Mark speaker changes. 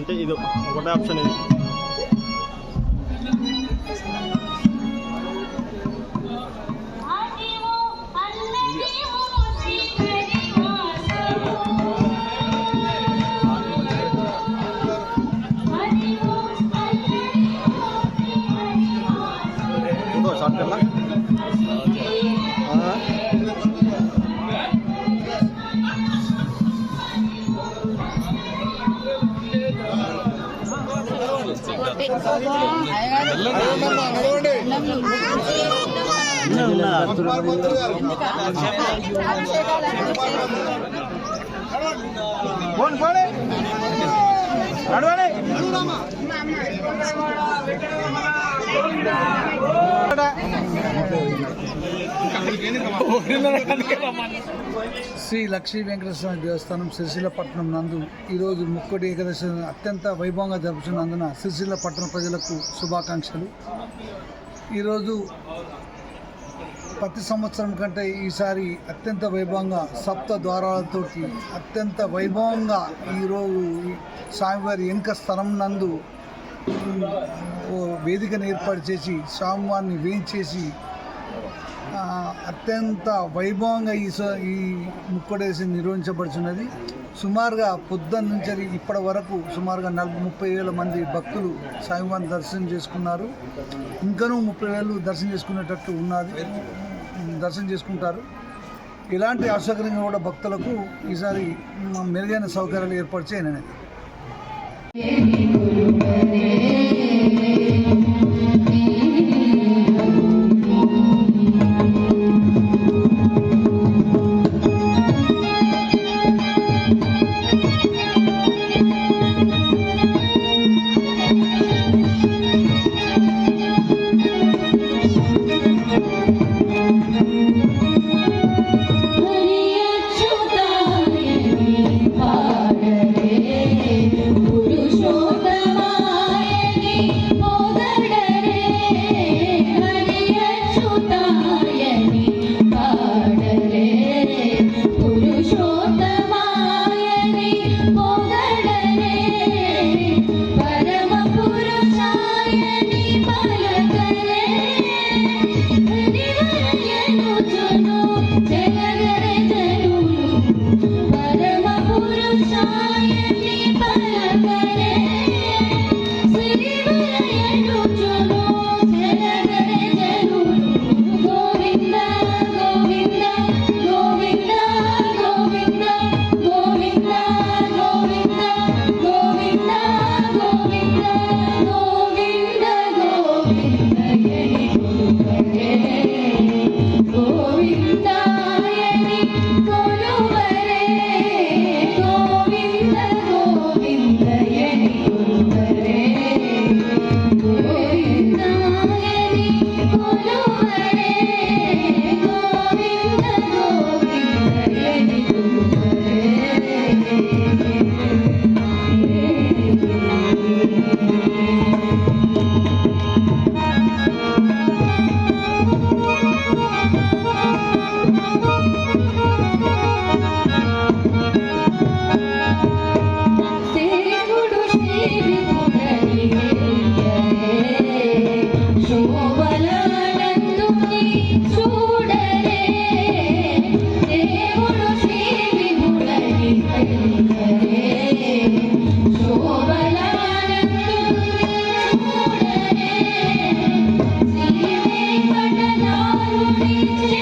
Speaker 1: అంటే ఇది ఒకటే ఆప్షన్ ఇది. షార్ట్ కన్నా
Speaker 2: శ్రీ లక్ష్మీ వెంకటేశ్వర స్వామి దేవస్థానం సిరిసిల్ల పట్టణం నందు ఈరోజు ముక్కోటి ఏకాదశి అత్యంత వైభవంగా జరుపుతున్నందున సిరిసిల్ల పట్టణ ప్రజలకు శుభాకాంక్షలు. ఈరోజు ప్రతి సంవత్సరం కంటే ఈసారి అత్యంత వైభవంగా సప్త ద్వారాలతోటి అత్యంత వైభవంగా ఈరోజు స్వామివారి వెనుక స్థలం నందు వేదికను ఏర్పాటు చేసి స్వామివారిని వేయించేసి అత్యంత వైభవంగా ఈ ముక్కడేసి నిర్వహించబడుతున్నది. సుమారుగా పొద్దున్న నుంచి ఇప్పటి వరకు సుమారుగా 30,000 మంది భక్తులు స్వామివారిని దర్శనం చేసుకున్నారు. ఇంకనూ 30,000 దర్శనం చేసుకునేటట్టు ఉన్నది, దర్శనం చేసుకుంటారు. ఎలాంటి అసౌకర్యంగా కూడా భక్తులకు ఈసారి మెరుగైన సౌకర్యాలు ఏర్పాటు చేయనని
Speaker 3: Thank you.